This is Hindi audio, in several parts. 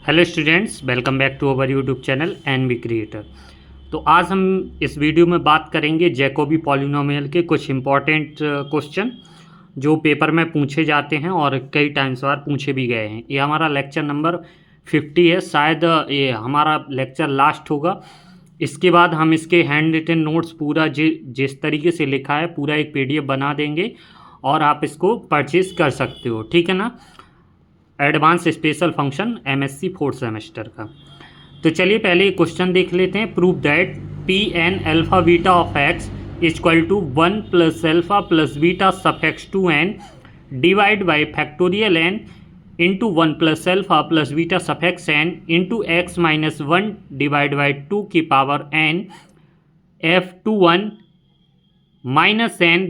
Hello students, welcome back to our YouTube channel NV creator. तो आज हम इस वीडियो में बात करेंगे जैकोबी पॉलिनोमियल के कुछ इम्पॉर्टेंट क्वेश्चन जो पेपर में पूछे जाते हैं और कई टाइम्स बार पूछे भी गए हैं। ये हमारा लेक्चर नंबर 50 है, शायद ये हमारा लेक्चर लास्ट होगा। इसके बाद हम इसके हैंड रिटन नोट्स पूरा जिस तरीके से लिखा है पूरा एक PDF बना देंगे और आप इसको परचेज़ कर सकते हो, ठीक है ना। Advance special function MSc 4th semester का। तो चलिए पहले क्वेश्चन देख लेते हैं। Prove that Pn alpha beta of x equal to 1 plus alpha plus beta suffix 2n divide by factorial n into 1 plus alpha plus beta suffix n into x minus 1 divide by 2 की power n f21 minus N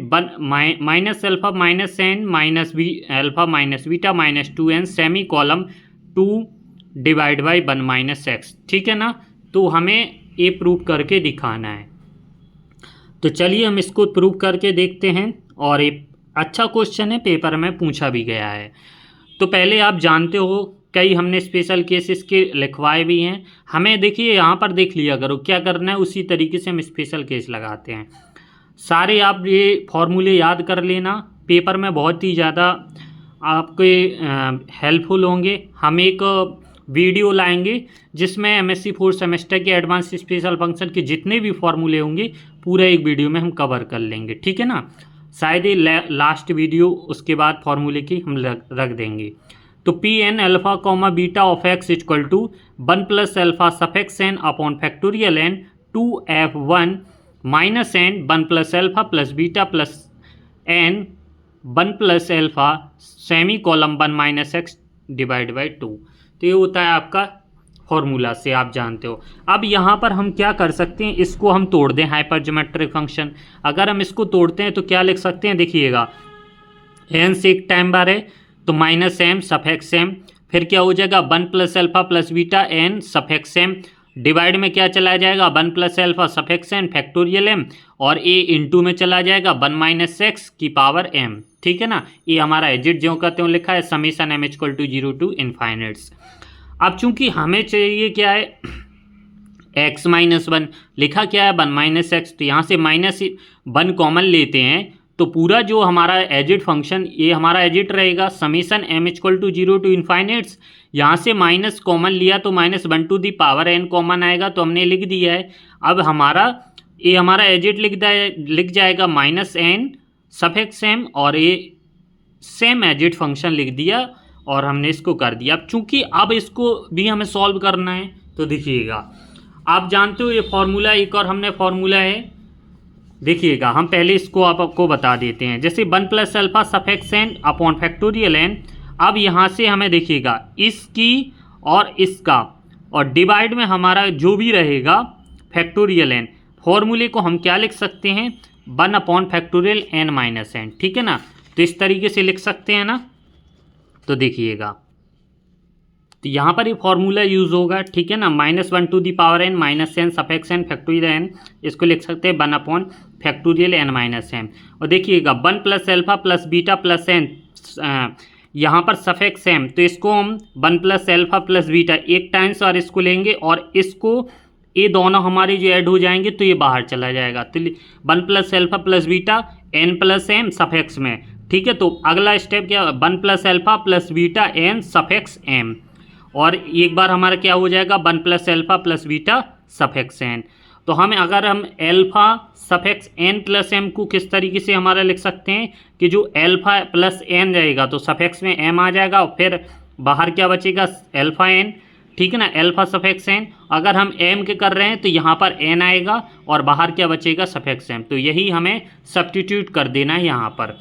minus alpha minus N minus B alpha minus beta minus 2n semi column 2 divide by 1 minus x, ठीक है ना। तो हमें ये प्रूव करके दिखाना है। तो चलिए हम इसको प्रूव करके देखते हैं और ये अच्छा क्वेश्चन है, पेपर में पूछा भी गया है। तो पहले आप जानते हो कई हमने स्पेशल केसेस के लिखवाए भी हैं। हमें देखिए यहाँ पर देख लिया करो क्या करना है, उसी तरीके से हम स्पेशल केस लगाते हैं। सारे आप ये फॉर्मूले याद कर लेना, पेपर में बहुत ही ज़्यादा आपके हेल्पफुल होंगे। हम एक वीडियो लाएंगे जिसमें MSc 4th सेमेस्टर के एडवांस स्पेशल फंक्शन के जितने भी फॉर्मूले होंगे पूरा एक वीडियो में हम कवर कर लेंगे, ठीक है ना। शायद ये लास्ट वीडियो, उसके बाद फॉर्मूले की हम रख देंगे। तो Pn alpha comma beta of x equal to 1 plus alpha suffix n upon factorial n 2f1 minus N 1 plus alpha plus beta plus N 1 plus alpha semicolon 1 minus X divide by 2। तो ये होता है आपका फॉर्मूला से, आप जानते हो। अब यहाँ पर हम क्या कर सकते हैं, इसको हम तोड़ दें हाइपर ज्योमेट्रिक फंक्शन। अगर हम इसको तोड़ते हैं तो क्या लिख सकते हैं, देखिएगा एन से एक टाइम बार है तो माइनस एम सफिक्स एम, फिर क्या हो जाएगा 1 plus alpha plus beta N suffix M, divide में क्या चला जाएगा 1 plus alpha suffix N factorial M, और ए इंटू में चला जाएगा 1 माइनस एक्स की पावर एम, ठीक है ना। ये हमारा एजिट जो कहते हैं लिखा है summation m equal to 0 to infinites. अब चूंकि हमें चाहिए क्या है x माइनस 1, लिखा क्या है 1 माइनस एक्स, तो यहाँ से माइनस 1 कॉमन लेते हैं तो पूरा जो हमारा एजिट फंक्शन ये हमारा एजिट रहेगा summation m equal to 0 to infinites. यहाँ से माइनस कॉमन लिया तो minus 1 to the power n common आएगा, तो हमने लिख दिया है। अब हमारा एजिट लिख जाएगा माइनस n सफिक्स m, और ये सेम एजिट फंक्शन लिख दिया और हमने इसको कर दिया। अब चूंकि अब इसको भी हमें सॉल्व करना है तो देखिएगा आप जानते हो ये फॉर्मूला, एक और हमने फॉर्मूला है, देखिएगा हम पहले इसको आपको बता देते हैं। जैसे 1 plus alpha suffix n upon factorial n, अब यहाँ से हमें देखिएगा इसकी और इसका और डिवाइड में हमारा जो भी रहेगा फैक्टोरियल n, फॉर्मूले को हम क्या लिख सकते हैं 1 upon factorial n minus n, ठीक है ना। तो इस तरीके से लिख सकते हैं ना। तो देखिएगा तो यहाँ पर ये फॉर्मूला यूज़ होगा, ठीक है ना। -1 to the power n minus n suffix n factorial n, इसको लिख सकते हैं 1 upon factorial n minus m। और देखिएगा 1 plus alpha plus beta plus n, यहाँ पर सफिक्स m, तो इसको हम 1 प्लस अल्फा प्लस बीटा एक टाइम्स और इसको लेंगे और इसको ये दोनों हमारे जो ऐड हो जाएंगे तो ये बाहर चला जाएगा। तो 1 plus alpha plus beta n plus m suffix में, ठीक है। तो अगला स्टेप क्या 1 plus alpha plus beta n suffix m, और एक बार हमारा क्या हो जाएगा 1 plus alpha plus beta suffix n। तो हमें अगर हम alpha suffix n plus m को किस तरीके से हमारा लिख सकते हैं कि जो अल्फा प्लस n रहेगा तो सफिक्स में m आ जाएगा और फिर बाहर क्या बचेगा अल्फा n, ठीक है ना, अल्फा सफिक्स n। अगर हम m के कर रहे हैं तो यहाँ पर n आएगा और बाहर क्या बचेगा सफिक्स m, तो यही हमें सब्स्टिट्यूट कर देना है यहाँ पर।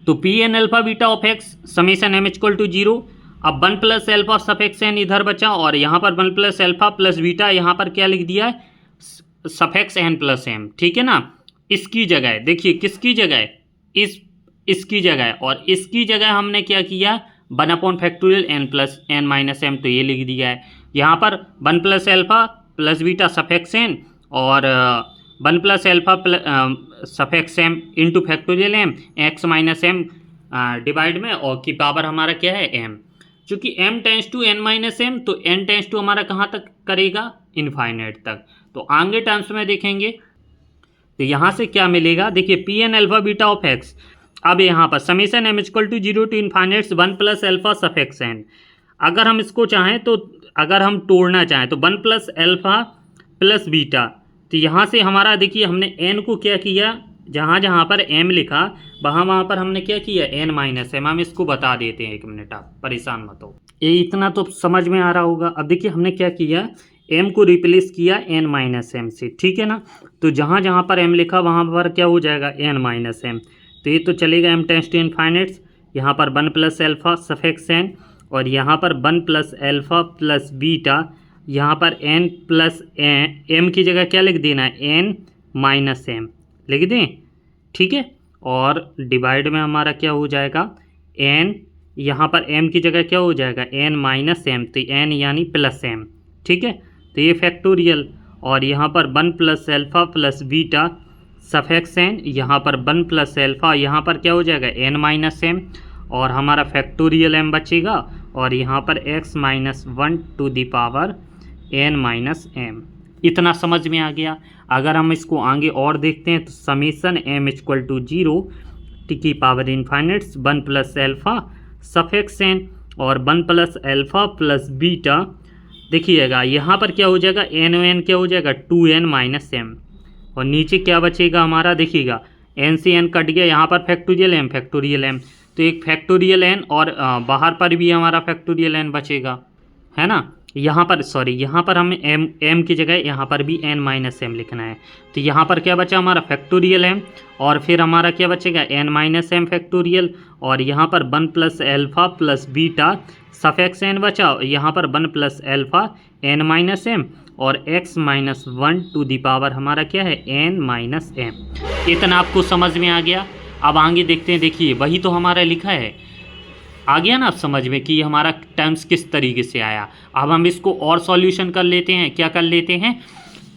तो Pn alpha beta of x summation m equal to 0, अब 1 प्लस अल्फा सफिक्स n इधर बचा और यहाँ पर 1 प्लस अल्फा प्लस बीटा यहाँ पर क्या लिख दिया है सफिक्स n प्लस m, ठीक है ना। इसकी जगह देखिए किसकी जगह इसकी जगह, और इसकी जगह हमने क्या किया 1 upon factorial n plus n minus m, तो ये लिख दिया है। यहाँ पर 1 plus alpha plus beta suffix n और 1 plus alpha suffix m into factorial m x minus m divide में और की पावर हमारा क्या है m। चूँकि m tends to n minus M, तो n टेंस टू हमारा कहाँ तक करेगा, इनफाइनाइट तक। तो आगे टर्म्स में देखेंगे तो यहाँ से क्या मिलेगा, देखिए P N alpha beta of X. अब यहाँ पर summation M equal to 0 to infinites 1 plus alpha suffix N. अगर हम इसको चाहें तो, अगर हम तोड़ना चाहें तो 1 प्लस अल्फा प्लस बीटा, तो यहाँ से हमारा देखिए हमने n को क्या किया, जहाँ जहाँ पर m लिखा वहाँ पर हमने क्या किया, n माइनस m। हम इसको बता देते हैं, 1 मिनट, आप परेशान मत हो, ये इतना तो समझ में आ रहा होगा। अब देखिए हमने क्या किया, m को रिप्लेस किया n माइनस एम से, ठीक है ना। तो जहाँ जहाँ पर m लिखा वहाँ पर क्या हो जाएगा, n माइनस एम। तो ये तो चलेगा m टेंस टू इनफाइनाइट्स, यहाँ पर 1 प्लस अल्फा सफिक्स n, और यहाँ पर 1 प्लस अल्फा प्लस बीटा, यहाँ पर n प्लस m की जगह क्या लिख देना है, n माइनस m लिख दें, ठीक है। और डिवाइड में हमारा क्या हो जाएगा, n, यहाँ पर m की जगह क्या हो जाएगा, n माइनस m, तो n यानी प्लस m, ठीक है। तो ये फैक्टोरियल, और यहाँ पर 1 plus alpha plus beta suffix n, यहाँ पर 1 प्लस अल्फा, यहाँ पर क्या हो जाएगा, n माइनस m, और हमारा फैक्टोरियल m बचेगा, और यहाँ पर x minus 1 to the power n minus m। इतना समझ में आ गया। अगर हम इसको आगे और देखते हैं तो समेशन m इक्वल टू 0 टी की power infinites 1 plus alpha suffix n, और 1 प्लस अल्फा प्लस बीटा, देखिएगा यहाँ पर क्या हो जाएगा, n क्या हो जाएगा 2n माइनस m, और नीचे क्या बचेगा हमारा, देखिएगा n से n कट गया, यहाँ पर फैक्टोरियल m, तो एक फैक्टोरियल n, और बाहर पर भी हमारा फैक्टोरियल n बचेगा, है ना। यहाँ पर सॉरी, यहाँ पर हमें m की जगह यहाँ पर भी n माइनस एम लिखना है। तो यहाँ पर क्या बचा हमारा फैक्टोरियल m, और फिर हमारा क्या बचेगा, n माइनस एम फैक्टोरियल, और यहाँ पर 1 plus alpha plus beta suffix n बचा, यहाँ पर 1 plus alpha n minus M, और x minus 1 to the power हमारा क्या है, n माइनस m। इतना आपको समझ में आ गया। अब आगे देखते हैं, देखिए वही तो हमारा लिखा है, आ गया ना आप समझ में कि हमारा टर्म्स किस तरीके से आया। अब हम इसको और सॉल्यूशन कर लेते हैं, क्या कर लेते हैं,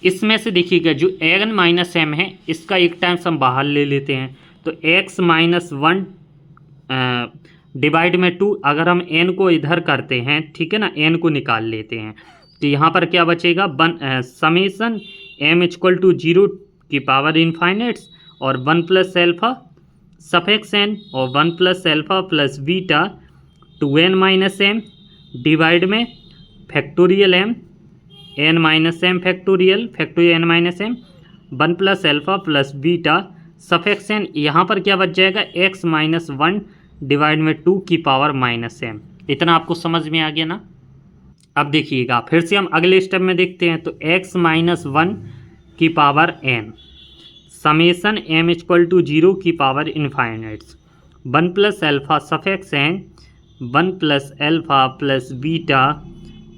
इसमें से देखिएगा जो n माइनस एम है इसका एक टर्म्स हम बाहर ले लेते हैं, तो x माइनस 1 डिवाइड में 2, अगर हम n को इधर करते हैं, ठीक है ना, n को निकाल लेते हैं, तो यहाँ पर क्या बचेगा, समेशन m इक्वल टू 0 की पावर इनफाइनाइट्स, और 1 प्लस अल्फा सफिक्स n, और 1 plus alpha plus beta 2n minus m, divide में factorial m, n minus m factorial n minus m, 1 plus alpha plus beta suffix n, यहाँ पर क्या बच जाएगा, x माइनस 1 डिवाइड में 2 की पावर माइनस m। इतना आपको समझ में आ गया ना। अब देखिएगा फिर से हम अगले स्टेप में देखते हैं, तो x माइनस 1 की power n, summation m equal to 0 की power infinites 1 plus alpha suffix n, 1 plus alpha plus beta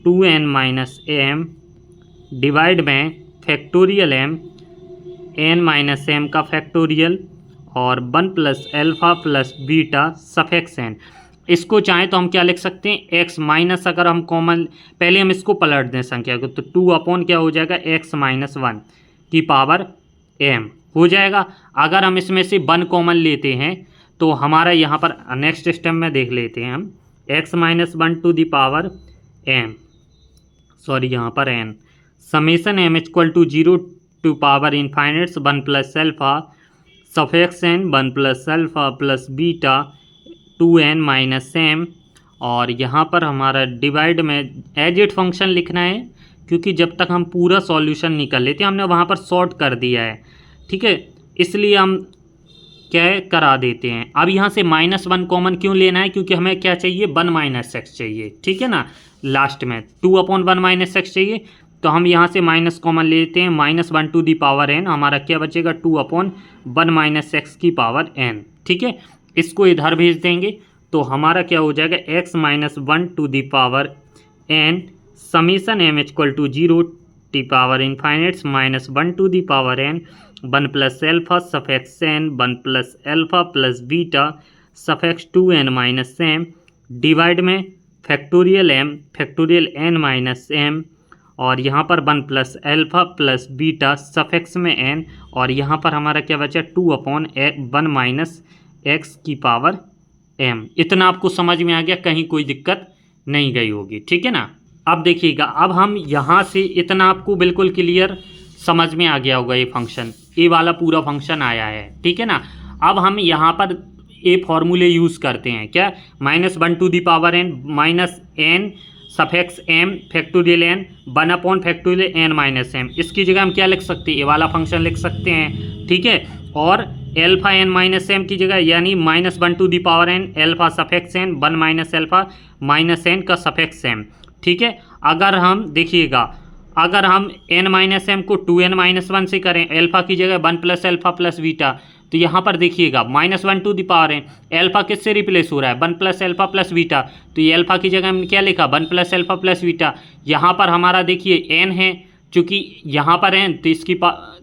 2n minus m, divide में factorial m, n minus m का फैक्टोरियल, और 1 plus alpha plus beta suffix n। इसको चाहें तो हम क्या लिख सकते हैं, x माइनस, अगर हम कॉमन, पहले हम इसको पलट दें संख्या को, तो 2 अपॉन क्या हो जाएगा, x माइनस 1 की पावर m हो जाएगा। अगर हम इसमें से 1 कॉमन लेते हैं तो हमारा यहाँ पर नेक्स्ट स्टेप में देख लेते हैं हम, x minus 1 to the power m, sorry यहाँ पर n, summation m equal to 0 to power infinites 1 plus alpha suffix n, 1 plus alpha plus beta 2n minus m, और यहाँ पर हमारा डिवाइड में एज इट फंक्शन लिखना है, क्योंकि जब तक हम पूरा सॉल्यूशन निकाल लेते हैं, हमने वहाँ पर शॉर्ट कर दिया है, ठीक है, इसलिए हम क्या करा देते हैं। अब यहाँ से -1 कॉमन क्यों लेना है, क्योंकि हमें क्या चाहिए, 1 माइनस एक्स चाहिए, ठीक है ना, लास्ट में 2 अपॉन 1 माइनस एक्स चाहिए, तो हम यहाँ से माइनस कॉमन लेते हैं, -1 टू दी पावर n, हमारा क्या बचेगा, 2 अपॉन 1 माइनस एक्स की पावर n, ठीक है। इसको इधर भेज देंगे तो हमारा क्या हो जाएगा, x minus 1 to the power n, summation m equal to 0 टी power infinites -1 to the power n, 1 plus alpha suffix n, 1 plus alpha plus beta suffix 2n minus m, divide में factorial m factorial n minus m, और यहाँ पर 1 plus alpha plus beta suffix में n, और यहाँ पर हमारा क्या बचा, 2 अपॉन 1 माइनस एक्स की पावर m। इतना आपको समझ में आ गया, कहीं कोई दिक्कत नहीं गई होगी, ठीक है ना। अब देखिएगा, अब हम यहाँ से इतना आपको बिल्कुल क्लियर समझ में आ गया होगा, ये फंक्शन, ये वाला पूरा फंक्शन आया है, ठीक है ना। अब हम यहाँ पर ये फॉर्मूले यूज़ करते हैं, क्या, -1 minus N suffix M factorial N 1 factorial N minus M, इसकी जगह हम क्या लिख सकते हैं, ये वाला फंक्शन लिख सकते हैं, ठीक है। और एल्फा एन माइनस एम की जगह यानी -1 alpha suffix N 1 minus alpha minus N का सफेक्स एम, ठीक है। अगर हम देखिएगा, अगर हम n माइनस एम को 2n-1 से करें, एल्फा की जगह 1 प्लस एल्फा प्लस बीटा, तो यहाँ पर देखिएगा -1 एल्फा किससे रिप्लेस हो रहा है, 1 प्लस एल्फा प्लस बीटा, तो ये एल्फा की जगह हमने क्या लिखा, 1 प्लस एल्फा प्लस बीटा। यहाँ पर हमारा देखिए n है, चूँकि यहाँ पर n तो इसकी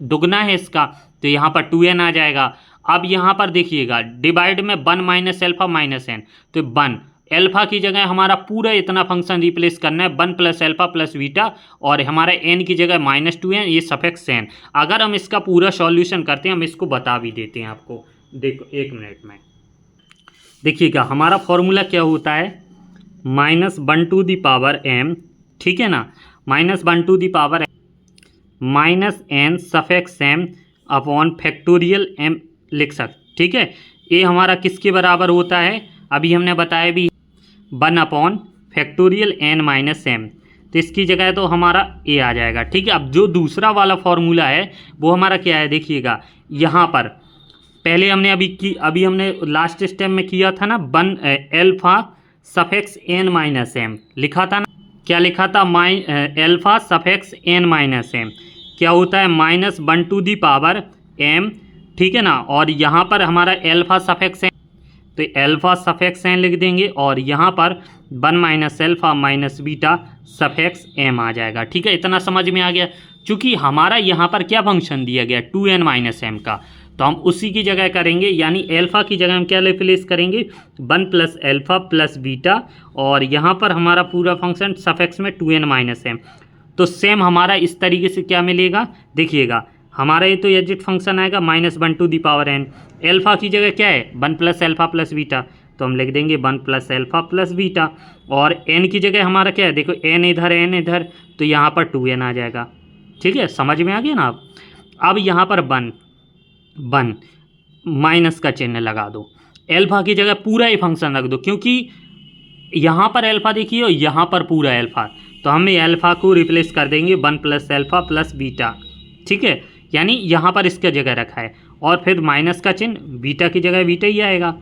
दुगना है इसका, तो यहाँ पर 2n आ जाएगा। अब यहाँ पर देखिएगा डिवाइड में 1 माइनस एल्फा माइनस एन, तो 1 एल्फा की जगह हमारा पूरा इतना फंक्शन रिप्लेस करना है 1 प्लस एल्फा प्लस बीटा, और हमारा n की जगह -2n, ये सफिक्स n। अगर हम इसका पूरा सॉल्यूशन करते हैं, हम इसको बता भी देते हैं आपको, देखो 1 मिनट में। देखिएगा हमारा फॉर्मूला क्या होता है, -1m, ठीक है ना, -1 -n suffix m upon factorial m लिख सकते, ठीक है। ये हमारा किसके बराबर होता है, अभी हमने बताया भी 1 upon factorial n minus M, तो इसकी जगह तो हमारा a आ जाएगा, ठीक है। अब जो दूसरा वाला फॉर्मूला है वो हमारा क्या है, देखिएगा यहाँ पर पहले हमने अभी हमने लास्ट स्टेप में किया था ना, 1 alpha suffix n minus M लिखा था ना, क्या लिखा था, alpha suffix n minus M क्या होता है, -1m, ठीक है ना। और यहाँ पर हमारा एल्फा सफिक्स n, तो एल्फा सफिक्स n लिख देंगे, और यहाँ पर 1 minus alpha minus beta suffix m आ जाएगा, ठीक है। इतना समझ में आ गया। चूँकि हमारा यहाँ पर क्या फंक्शन दिया गया 2n माइनस एम का, तो हम उसी की जगह करेंगे, यानी एल्फा की जगह हम क्या रिप्लेस करेंगे, 1 प्लस एल्फा प्लस बीटा, और यहाँ पर हमारा पूरा फंक्शन सफिक्स में 2n माइनस एम। तो सेम हमारा इस तरीके से क्या मिलेगा, देखिएगा हमारा ये तो एग्जिट फंक्शन आएगा -1n, एल्फा की जगह क्या है 1 प्लस एल्फा प्लस बीटा, तो हम लिख देंगे 1 प्लस एल्फा प्लस बीटा, और n की जगह हमारा क्या है, देखो n इधर, तो यहाँ पर 2n आ जाएगा, ठीक है। समझ में आ गया ना। अब यहाँ पर 1 माइनस का चिन्ह लगा दो, एल्फा की जगह पूरा ही फंक्शन रख दो, क्योंकि यहाँ पर एल्फा देखिए और यहाँ पर पूरा एल्फा, तो हम एल्फा को रिप्लेस कर देंगे 1 प्लस एल्फा प्लस बीटा, ठीक है। यानी यहाँ पर इसका जगह रखा है, और फिर माइनस का चिन्ह, बीटा की जगह बीटा ही आएगा,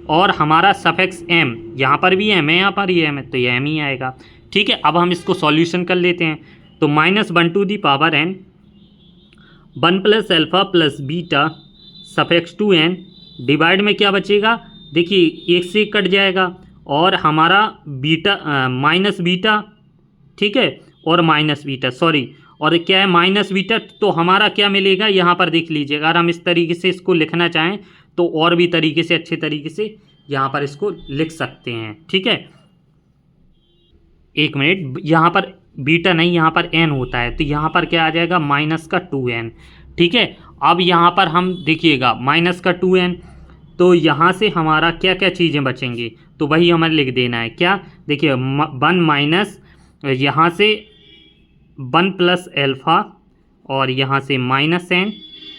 और हमारा सफिक्स m, यहाँ पर भी m है, यहाँ पर ही m है, तो ये m ही आएगा, ठीक है। अब हम इसको सॉल्यूशन कर लेते हैं, तो -1n 1 plus alpha plus beta suffix 2n, divide में क्या बचेगा, देखिए 1 से कट जाएगा, और हमारा बीटा माइनस बीटा, ठीक है, और माइनस बीटा, सॉरी, और क्या है माइनस बीटा, तो हमारा क्या मिलेगा, यहाँ पर देख लीजिए, अगर हम इस तरीके से इसको लिखना चाहें तो और भी तरीके से, अच्छे तरीके से यहाँ पर इसको लिख सकते हैं, ठीक है। 1 मिनट, यहाँ पर बीटा नहीं, यहाँ पर n होता है, तो यहाँ पर क्या आ जाएगा, माइनस का 2n, ठीक है। अब यहाँ पर हम देखिएगा माइनस का 2n, तो यहाँ से हमारा क्या क्या चीज़ें बचेंगी, तो वही हमें लिख देना है, क्या, देखिए 1 माइनस यहाँ से 1 प्लस एल्फ़ा, और यहाँ से -n,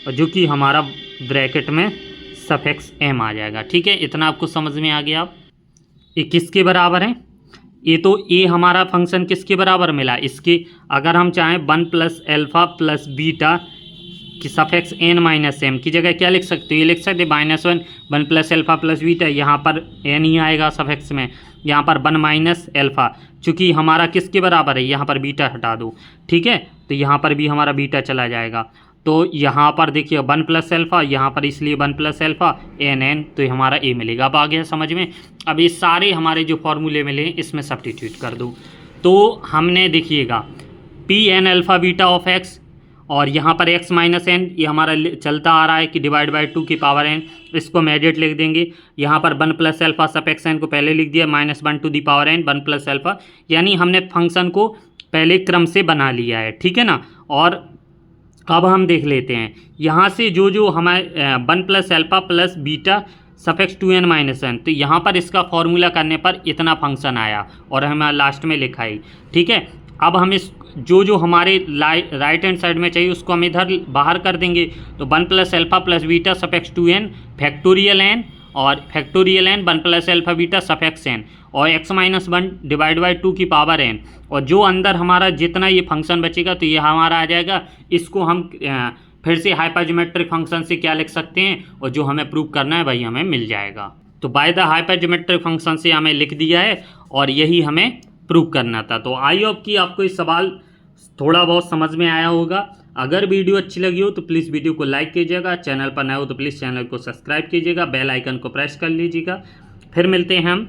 जो कि हमारा ब्रैकेट में सफिक्स m आ जाएगा, ठीक है। इतना आपको समझ में आ गया। अब ये किसके बराबर है, ये तो ये हमारा फंक्शन किसके बराबर मिला, इसके अगर हम चाहें 1 प्लस एल्फ़ा प्लस बीटा कि सफिक्स n माइनस एम की जगह क्या लिख सकते हो, ये लिख सकते हैं -1 प्लस एल्फ़ा प्लस बीटा, यहाँ पर n ही आएगा सफिक्स में, यहाँ पर 1 माइनस एल्फ़ा, चूँकि हमारा किसके बराबर है, यहाँ पर बीटा हटा दो, ठीक है, तो यहाँ पर भी हमारा बीटा चला जाएगा, तो यहाँ पर देखिए 1 प्लस एल्फ़ा, यहाँ पर इसलिए 1 प्लस एल्फ़ा n, तो हमारा a मिलेगा। अब आ गया समझ में। अब ये सारे हमारे जो फॉर्मूले मिले इसमें सब्स्टिट्यूट कर दो, तो हमने देखिएगा Pn alpha beta of x, और यहाँ पर x माइनस n, ये हमारा चलता आ रहा है कि डिवाइड बाई 2 की पावर n, इसको हम एडिट लिख देंगे। यहाँ पर 1 प्लस एल्फ़ा सफिक्स n को पहले लिख दिया, -1 to the power n 1 plus alpha, यानी हमने फंक्शन को पहले क्रम से बना लिया है, ठीक है ना। और अब हम देख लेते हैं यहाँ से जो हमारे 1 plus alpha plus beta suffix 2n minus n। तो यहाँ पर इसका फॉर्मूला करने पर इतना फंक्शन आया और हमें लास्ट में लिखा ही, ठीक है। अब हम इस जो हमारे राइट हैंड साइड में चाहिए उसको हम इधर बाहर कर देंगे। तो 1 plus alpha plus beta suffix 2n factorial n और factorial n 1 plus alpha beta suffix n और x माइनस 1 डिवाइड बाई 2 की पावर n। और जो अंदर हमारा जितना ये फंक्शन बचेगा तो ये हमारा आ जाएगा। इसको हम फिर से हाइपरज्योमेट्रिक फंक्शन से क्या लिख सकते हैं और जो हमें प्रूव करना है वही हमें मिल जाएगा। तो बाय द हाइपरज्योमेट्रिक फंक्शन से हमें लिख दिया है और यही हमें प्रूव करना था। तो आई होप कि आपको ये सवाल थोड़ा बहुत समझ में आया होगा। अगर वीडियो अच्छी लगी हो तो प्लीज़ वीडियो को लाइक कीजिएगा, चैनल पर नए हो तो प्लीज़ चैनल को सब्सक्राइब कीजिएगा, बेल आइकन को प्रेस कर लीजिएगा। फिर मिलते हैं हम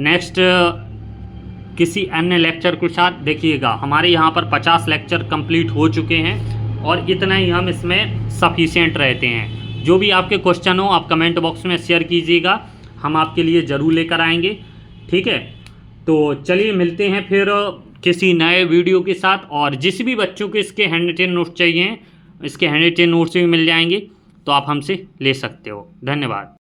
नेक्स्ट किसी अन्य लेक्चर के साथ। देखिएगा हमारे यहाँ पर 50 लेक्चर कंप्लीट हो चुके हैं और इतना ही हम इसमें सफिशिएंट रहते हैं। जो भी आपके क्वेश्चन हो आप कमेंट बॉक्स में शेयर कीजिएगा, हम आपके लिए ज़रूर लेकर आएंगे, ठीक है। तो चलिए मिलते हैं फिर किसी नए वीडियो के साथ। और जिस भी बच्चों को इसके हैंड रिटेन नोट्स चाहिए इसके हैंड रिटेन नोट्स भी मिल जाएंगे, तो आप हमसे ले सकते हो। धन्यवाद।